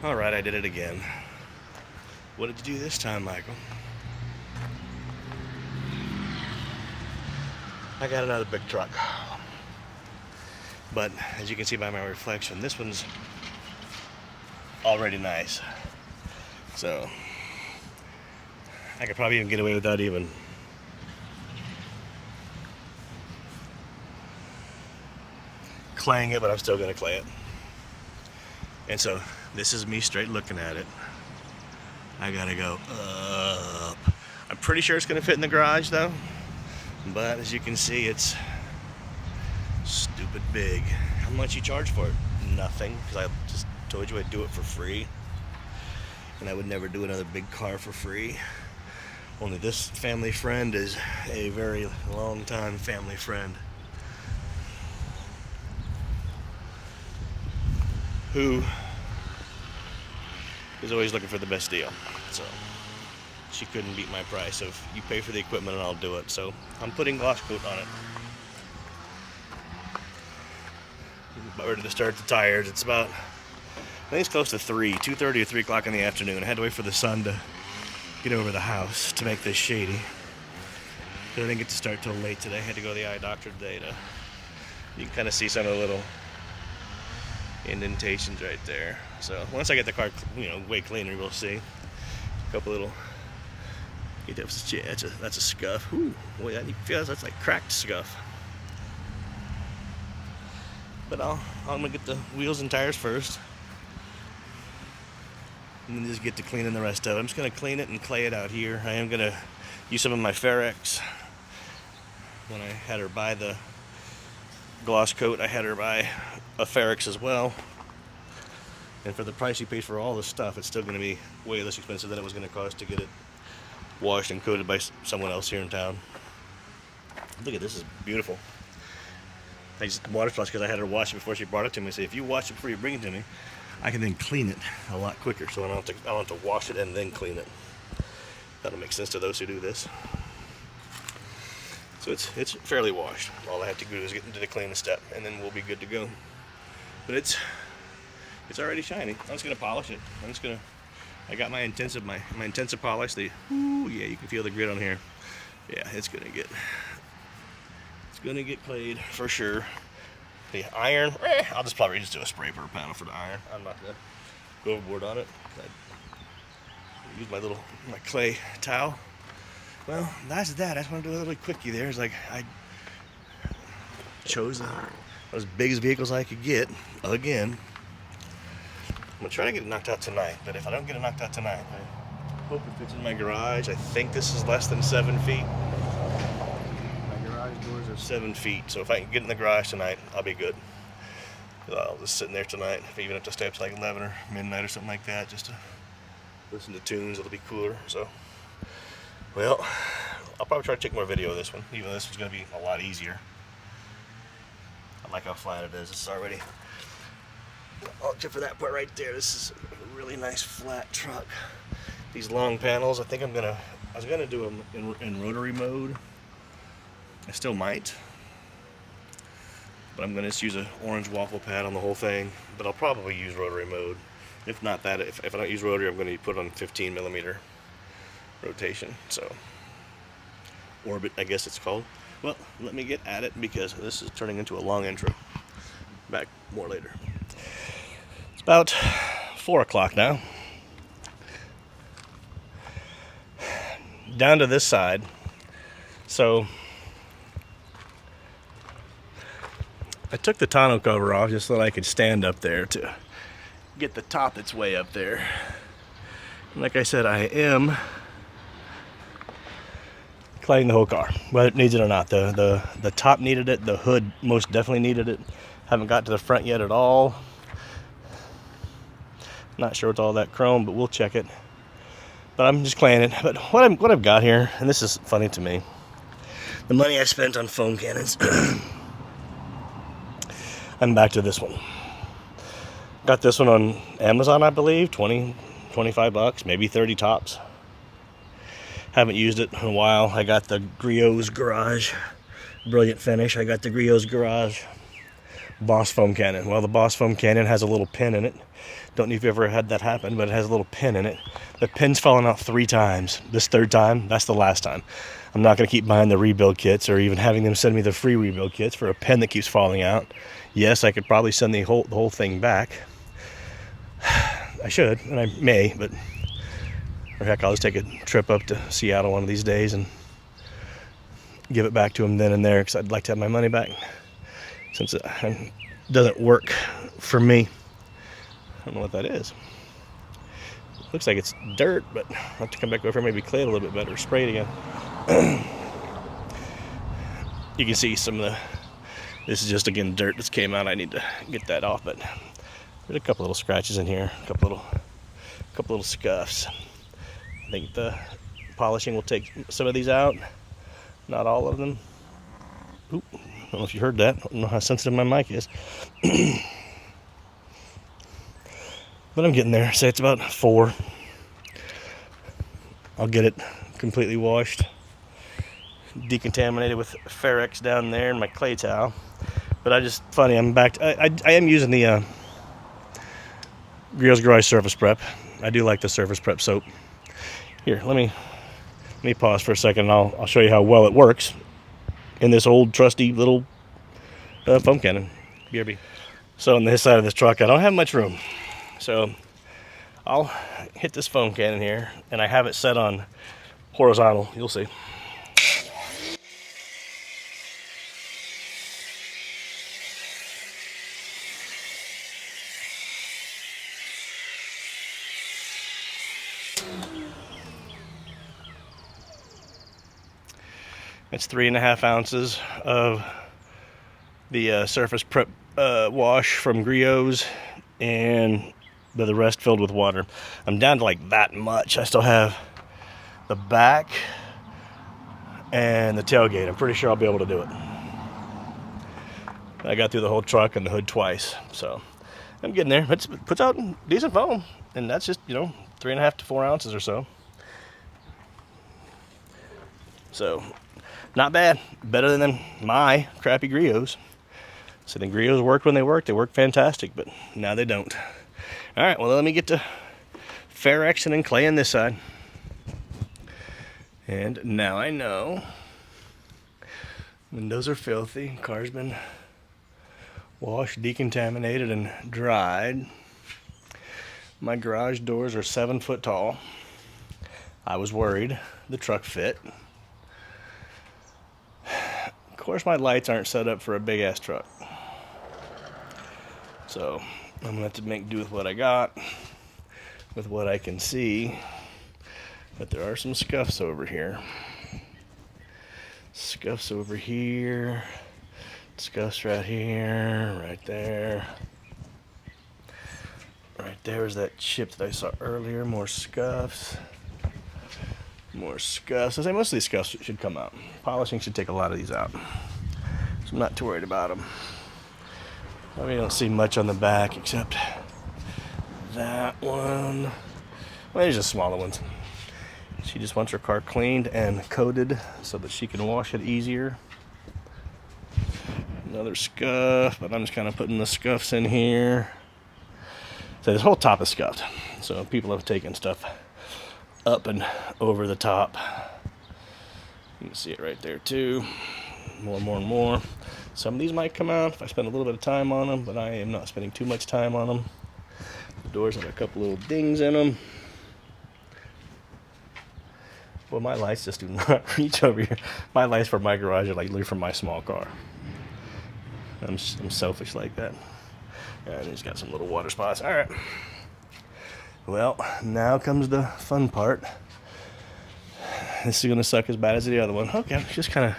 Alright, I did it again. What did you do this time, Michael? I got another big truck. But as you can see by my reflection, this one's already nice. So I could probably even get away without even claying it, but I'm still gonna clay it. And so this is me straight looking at it. I gotta go up. I'm pretty sure it's gonna fit in the garage though, but as you can see, it's stupid big. How much you charge for it? Nothing, because I just told you I'd do it for free, and I would never do another big car for free. Only this family friend is a very long time family friend who is always looking for the best deal. So she couldn't beat my price of you pay for the equipment and I'll do it. So I'm putting gloss coat on it. About ready to start the tires. It's about, I think it's close to 2:30 or 3 o'clock in the afternoon. I had to wait for the sun to get over the house to make this shady. But I didn't get to start till late today. I had to go to the eye doctor today you can kind of see some of the little indentations right there. So once I get the car, way cleaner, we'll see. A couple little, that's a scuff. Ooh, boy, that feels that's like cracked scuff. But I'm gonna get the wheels and tires first, and then just get to cleaning the rest of it. I'm just gonna clean it and clay it out here. I am gonna use some of my Ferrex. When I had her buy the gloss coat, I had her buy a Ferrex as well. And for the price you pay for all this stuff, it's still gonna be way less expensive than it was gonna cost to get it washed and coated by someone else here in town. Look at this, is beautiful. I just water flush because I had her wash it before she brought it to me. So if you wash it before you bring it to me, I can then clean it a lot quicker. So I don't have to wash it and then clean it. That'll make sense to those who do this. So it's fairly washed. All I have to do is get into the cleaning step, and then we'll be good to go. But it's already shiny. I'm just gonna polish it. I got my intensive polish. Ooh, yeah, you can feel the grit on here. Yeah, it's gonna get clayed for sure. The iron, I'll just probably just do a spray per panel for the iron. I'm not gonna go overboard on it. I use my clay towel. Well, that's that. I just want to do a little quickie there. It's like I chose as big as vehicles I could get again. I'm gonna try to get it knocked out tonight, but if I don't get it knocked out tonight, I hope it fits in my garage. I think this is less than 7 feet. Doors are 7 feet, so if I can get in the garage tonight, I'll be good. I'll just sit in there tonight, even if the stay up to like 11 or midnight or something like that, just to listen to tunes. It'll be cooler. So, well, I'll probably try to take more video of this one, even though this one's going to be a lot easier. I like how flat it is. It's already, except for that part right there. This is a really nice flat truck. These long panels, I think I was gonna do them in rotary mode. I still might, but I'm going to just use an orange waffle pad on the whole thing, but I'll probably use rotary mode. If not that, if I don't use rotary, I'm going to put it on 15 millimeter rotation, so orbit, I guess it's called. Well, let me get at it because this is turning into a long intro. Back more later. It's about 4 o'clock now. Down to this side, so I took the tonneau cover off just so that I could stand up there to get the top that's way up there. And like I said, I am claying the whole car, whether it needs it or not. The top needed it, the hood most definitely needed it. Haven't got to the front yet at all. Not sure it's all that chrome, but we'll check it. But I'm just claying it. But what I've got here, and this is funny to me, the money I spent on foam cannons. I'm back to this one. Got this one on Amazon, I believe, 20, 25 bucks, maybe 30 tops. Haven't used it in a while. I got the Griot's Garage, brilliant finish. I got the Griot's Garage Boss foam cannon. Well, the Boss foam cannon has a little pin in it. Don't know if you've ever had that happen, but it has a little pin in it. The pin's fallen out 3 times. This 3rd time, that's the last time. I'm not going to keep buying the rebuild kits or even having them send me the free rebuild kits for a pin that keeps falling out. Yes, I could probably send the whole thing back. I should, and I may, but or heck, I'll just take a trip up to Seattle one of these days and give it back to them then and there, because I'd like to have my money back, since it doesn't work for me. I don't know what that is. Looks like it's dirt, but I'll have to come back over, maybe clay it a little bit better, spray it again. You can see some of the, this is just again dirt that's came out. I need to get that off, but there's a couple little scratches in here, a couple little scuffs. I think the polishing will take some of these out, not all of them. Oop, I don't know if you heard that. I don't know how sensitive my mic is. But I'm getting there. Say it's about 4. I'll get it completely washed, decontaminated with Ferrex down there in my clay towel. But funny, I'm back to, I am using the Griot's Garage Surface Prep. I do like the Surface Prep soap. Here, let me pause for a second, and I'll show you how well it works in this old trusty little foam cannon. BRB. So on this side of this truck, I don't have much room. So I'll hit this foam cannon here, and I have it set on horizontal. You'll see. It's 3.5 ounces of the Surface Prep wash from Griot's, and the rest filled with water. I'm down to like that much. I still have the back and the tailgate. I'm pretty sure I'll be able to do it. I got through the whole truck and the hood twice, so I'm getting there. It puts out decent foam, and that's just 3.5 to 4 ounces or so. So not bad. Better than my crappy Griot's. So the Griot's worked when they worked. They worked fantastic, but now they don't. All right, well, let me get to Ferrex and clay on this side. And now I know. Windows are filthy. Car's been washed, decontaminated, and dried. My garage doors are 7 foot tall. I was worried the truck fit. Of course, my lights aren't set up for a big ass truck. So I'm gonna have to make do with what I got, with what I can see. But there are some scuffs over here. Scuffs over here. Scuffs right here, right there. Right there is that chip that I saw earlier. More scuffs. More scuffs. I say most of these scuffs should come out. Polishing should take a lot of these out. So I'm not too worried about them. I mean, don't see much on the back except that one. Well, these are smaller ones. She just wants her car cleaned and coated so that she can wash it easier. Another scuff, but I'm just kind of putting the scuffs in here. So this whole top is scuffed. So people have taken stuff up and over the top. You can see it right there too. More and more and more. Some of these might come out if I spend a little bit of time on them, but I am not spending too much time on them. The doors have a couple little dings in them. Well, my lights just do not reach over here. My lights for my garage are like literally from my small car. I'm selfish like that. And he's got some little water spots. All right. Well, now comes the fun part. This is going to suck as bad as the other one. Okay, just kind of,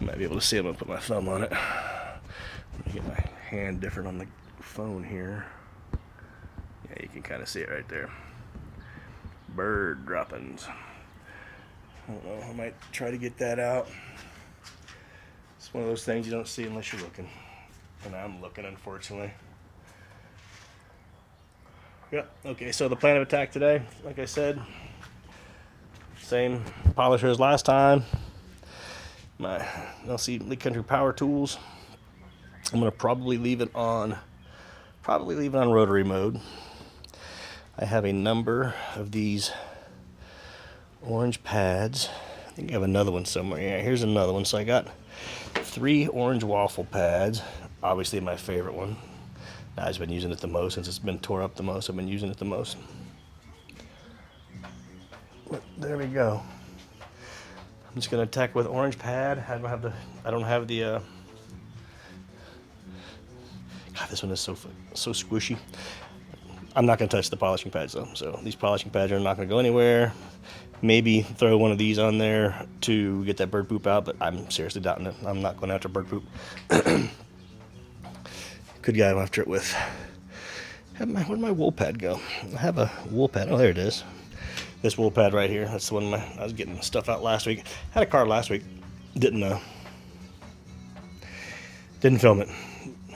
you might be able to see. I'm going to put my thumb on it. Let me get my hand different on the phone here. Yeah, you can kind of see it right there. Bird droppings. I don't know, I might try to get that out. It's one of those things you don't see unless you're looking. And I'm looking, unfortunately. Yep, okay, so the plan of attack today, like I said, same polisher as last time. My LC Lead Country Power Tools. I'm going to probably leave it on rotary mode. I have a number of these orange pads. I think I have another one somewhere. Yeah, here's another one. So I got 3 orange waffle pads. Obviously my favorite one. I've been using it the most since it's been tore up the most. I've been using it the most. But there we go. I'm just gonna attack with orange pad. I don't have the. God, this one is so squishy. I'm not gonna touch the polishing pads though. So these polishing pads are not gonna go anywhere. Maybe throw one of these on there to get that bird poop out, but I'm seriously doubting it. I'm not going after bird poop. Could go after it with. Where'd my wool pad go? I have a wool pad. Oh, there it is. This wool pad right here. That's the one I was getting stuff out last week. Had a car last week. Didn't film it.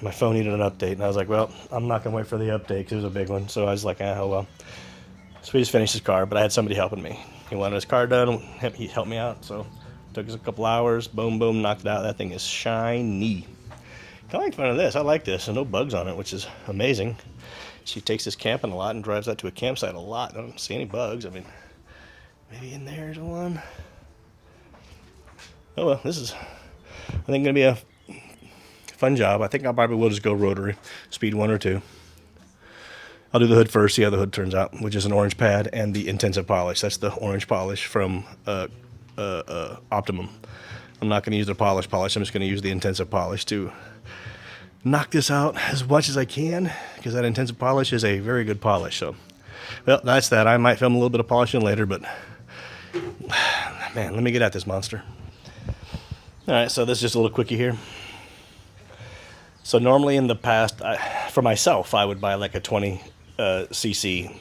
My phone needed an update, and I was like, well, I'm not gonna wait for the update because it was a big one. So I was like, oh well. So we just finished his car, but I had somebody helping me. He wanted his car done. He helped me out. So it took us a couple hours. Boom, boom, knocked it out. That thing is shiny. I like fun of this. I like this. And no bugs on it, which is amazing. She takes this camping a lot and drives out to a campsite a lot. I don't see any bugs. I mean, maybe in there's one. Oh well, this is, I think, gonna be a fun job. I think I probably will just go rotary, speed 1 or 2. I'll do the hood first, see how the hood turns out, which is an orange pad and the intensive polish. That's the orange polish from Optimum. I'm not going to use the polish. I'm just going to use the intensive polish to knock this out as much as I can, because that intensive polish is a very good polish. So, well, that's that. I might film a little bit of polishing later, but man, let me get at this monster. All right, so this is just a little quickie here. So normally in the past, for myself, I would buy like a 20 cc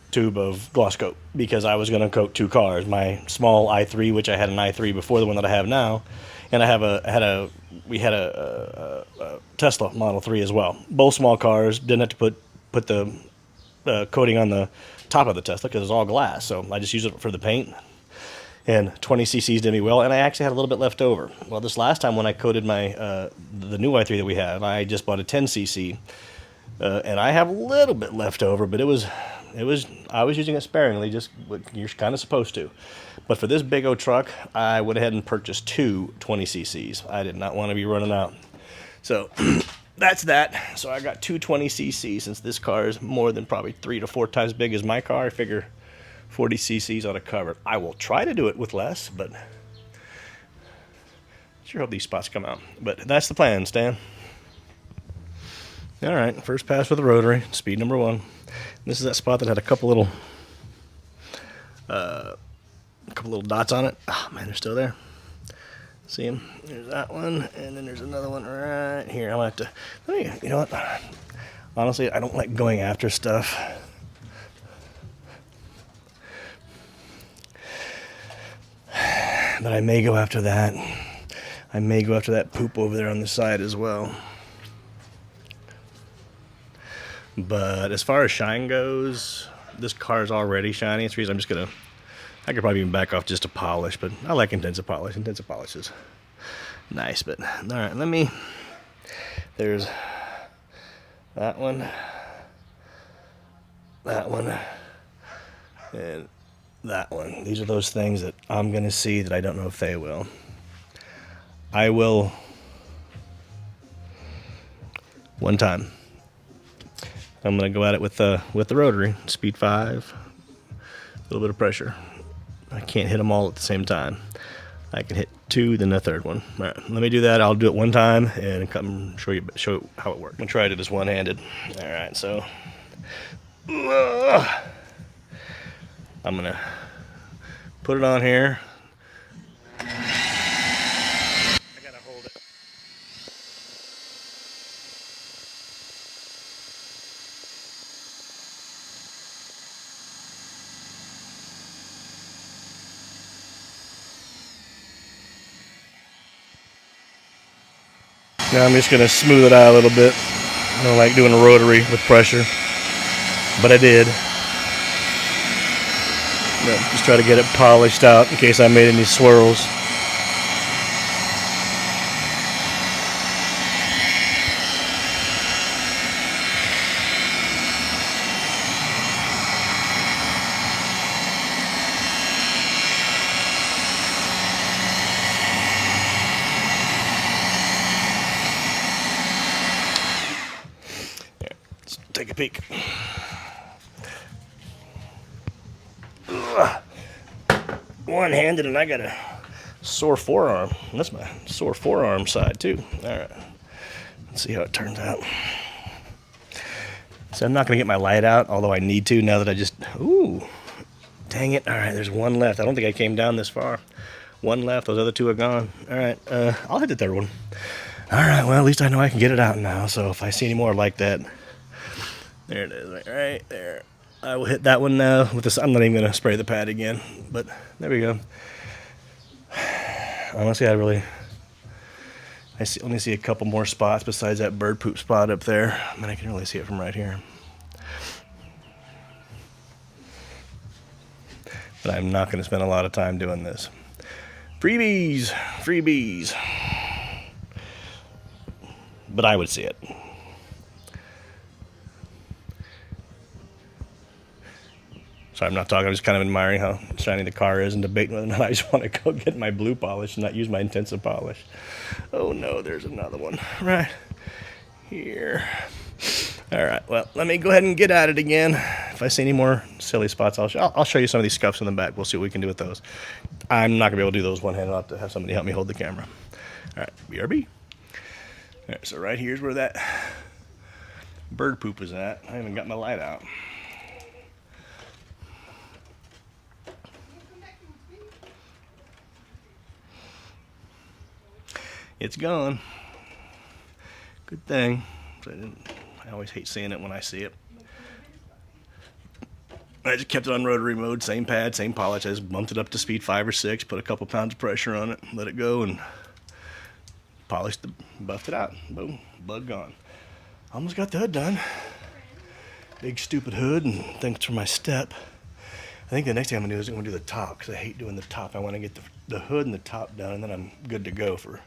tube of gloss coat because I was going to coat 2 cars. My small i3, which I had an i3 before the one that I have now, and we had a Tesla Model 3 as well. Both small cars. Didn't have to put the coating on the top of the Tesla because it's all glass. So I just used it for the paint. And 20 cc's did me well, and I actually had a little bit left over. Well, this last time when I coated my the new i3 that we have, I just bought a 10 cc, and I have a little bit left over, but I was using it sparingly, just what you're kind of supposed to. But for this big old truck, I went ahead and purchased 2 20 cc's. I did not want to be running out, so that's that. So I got 2 20 cc's. Since this car is more than probably 3 to 4 times big as my car, I figure 40 cc's ought to cover it. I will try to do it with less, but sure hope these spots come out. But that's the plan, Stan. All right, first pass with the rotary, speed number 1. This is that spot that had a couple little dots on it. Oh man, they're still there. See them? There's that one, and then there's another one right here. I'm gonna have to. You know what? Honestly, I don't like going after stuff. But I may go after that. I may go after that poop over there on the side as well. But as far as shine goes, this car is already shiny. It's the reason I could probably even back off just to polish, but I like intensive polish. Intensive polish is nice, but all right, there's that one, and that one. These are those things that I'm going to see that I don't know if they will. I will one time. I'm going to go at it with the rotary, speed 5, a little bit of pressure. I can't hit them all at the same time. I can hit 2, then the third one. All right, let me do that. I'll do it one time and come show you how it works. I'm going to try to do this one-handed. All right, so I'm going to put it on here. I got to hold it. Now I'm just going to smooth it out a little bit. I don't like doing a rotary with pressure, but I did. Just try to get it polished out in case I made any swirls. take a peek. One-handed, and I got a sore forearm. That's my sore forearm side too. All right, let's see how it turns out. So I'm not gonna get my light out, although I need to now that I just, ooh, dang it. All right, there's one left. I don't think I came down this far. One left, those other two are gone. All right, I'll hit the third one. All right, well, at least I know I can get it out now. So if I see any more like that, there it is, right there. I will hit that one now with this. I'm not even gonna spray the pad again, but there we go. Honestly, I only see a couple more spots besides that bird poop spot up there. I mean, I can really see it from right here. But I'm not going to spend a lot of time doing this. Freebies! Freebies! But I would see it. Sorry, I'm not talking. I'm just kind of admiring how shiny the car is and debating whether or not I just want to go get my blue polish and not use my intensive polish. Oh no, there's another one right here. All right, well, let me go ahead and get at it again. If I see any more silly spots, I'll show you some of these scuffs in the back. We'll see what we can do with those. I'm not going to be able to do those one-handed. I'll have to have somebody help me hold the camera. All right, BRB. All right, so right here's where that bird poop is at. I haven't got my light out. It's gone. Good thing. I always hate seeing it when I see it. I just kept it on rotary mode, same pad, same polish. I just bumped it up to speed 5 or 6, put a couple pounds of pressure on it, let it go, and buffed it out. Boom, bug gone. Almost got the hood done. Big stupid hood, and thanks for my step. I think the next thing I'm gonna do is I'm gonna do the top, because I hate doing the top. I want to get the hood and the top done, and then I'm good to go for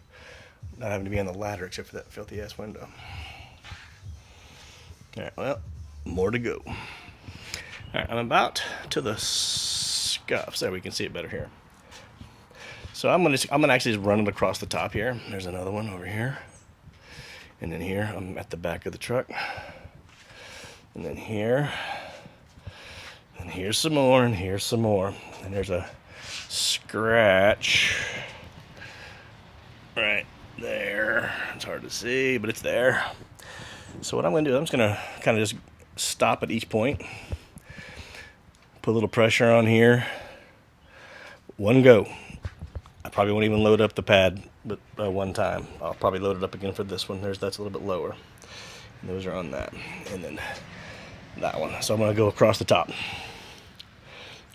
not having to be on the ladder except for that filthy ass window. All right, well, more to go. All right, I'm about to the scuffs. There, we can see it better here. So I'm gonna actually just run it across the top here. There's another one over here, and then here I'm at the back of the truck, and then here, and here's some more, and here's some more, and there's a scratch right there. It's hard to see, but it's there. So what I'm going to do, I'm just going to kind of just stop at each point, put a little pressure on here, one go. I probably won't even load up the pad but one time. I'll probably load it up again for this one. That's a little bit lower. And those are on that. And then that one. So I'm going to go across the top.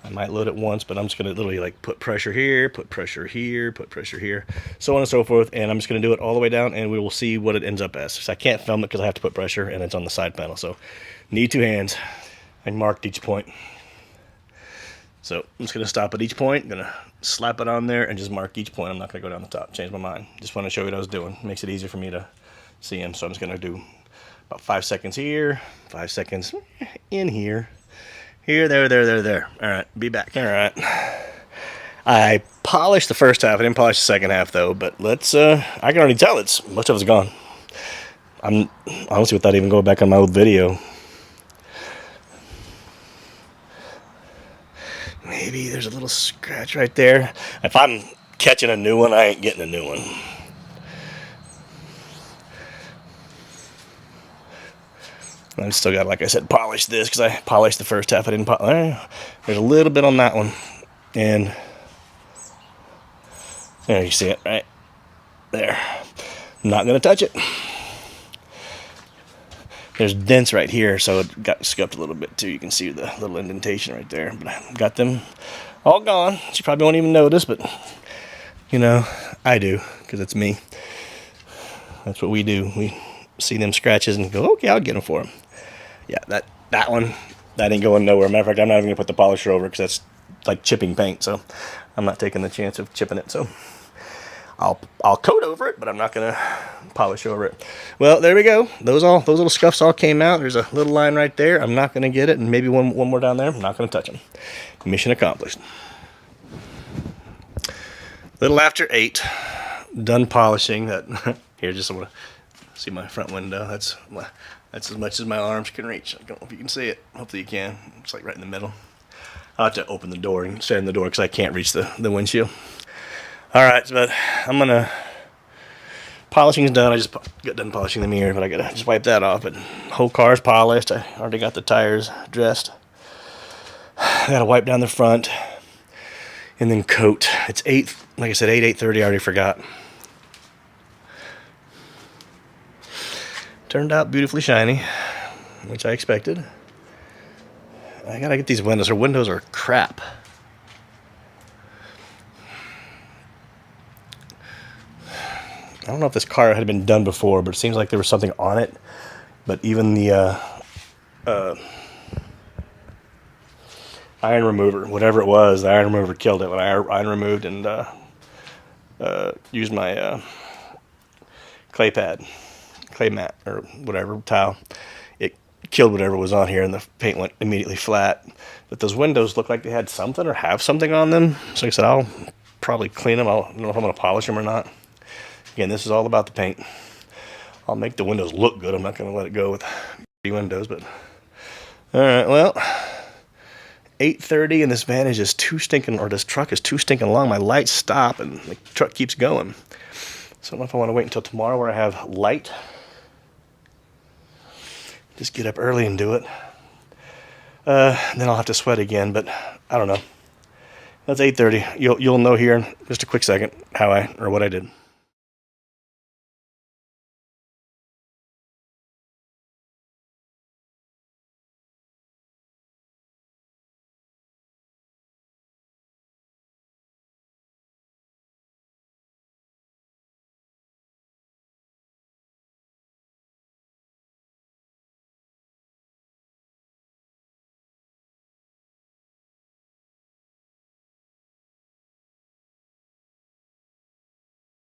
I might load it once, but I'm just going to literally like put pressure here, put pressure here, put pressure here, so on and so forth. And I'm just going to do it all the way down, and we will see what it ends up as. So I can't film it because I have to put pressure, and it's on the side panel. So need 2 hands. I marked each point. So I'm just going to stop at each point. I'm going to slap it on there and just mark each point. I'm not going to go down the top. Change my mind. Just want to show you what I was doing. Makes it easier for me to see them. So I'm just going to do about 5 seconds here, 5 seconds in here. Here, there. All right, be back. All right. I polished the first half. I didn't polish the second half, though. But let's, I can already tell most of it's gone. I'm honestly, without even going back on my old video. Maybe there's a little scratch right there. If I'm catching a new one, I ain't getting a new one. I've still got, like I said, polish this because I polished the first half. I didn't polish. There's a little bit on that one. And there, you see it, right? There. I'm not going to touch it. There's dents right here, so it got scuffed a little bit too. You can see the little indentation right there. But I got them all gone. You probably won't even notice, but, you know, I do because it's me. That's what we do. We see them scratches and go, okay, I'll get them for them. Yeah, that one, that ain't going nowhere. Matter of fact, I'm not even going to put the polisher over because that's like chipping paint, so I'm not taking the chance of chipping it. So I'll coat over it, but I'm not going to polish over it. Well, there we go. Those little scuffs all came out. There's a little line right there. I'm not going to get it, and maybe one more down there. I'm not going to touch them. Mission accomplished. Little after 8, done polishing. That here, just want to see my front window. That's That's as much as my arms can reach. I don't know if you can see it. Hopefully you can. It's like right in the middle. I'll have to open the door and stand in the door because I can't reach the windshield. All right, but I'm gonna. Polishing's done. I just got done polishing the mirror, but I gotta just wipe that off. But the whole car's polished. I already got the tires dressed. I gotta wipe down the front and then coat. It's 8, like I said, 8:30. I already forgot. Turned out beautifully shiny, which I expected. I gotta get these windows. Our windows are crap. I don't know if this car had been done before, but it seems like there was something on it. But even the iron remover, whatever it was, the iron remover killed it. When I iron removed and used my clay mat, or whatever, towel, it killed whatever was on here, and the paint went immediately flat. But those windows look like they had something or have something on them. So like I said, I'll probably clean them. I don't know if I'm going to polish them or not. Again, this is all about the paint. I'll make the windows look good. I'm not going to let it go with windows, but all right, well, 8:30, and this van is just too stinking, or this truck is too stinking long. My lights stop, and the truck keeps going. So I don't know if I want to wait until tomorrow where I have light. Just get up early and do it. Then I'll have to sweat again, but I don't know. That's 8:30. You'll know here in just a quick second what I did.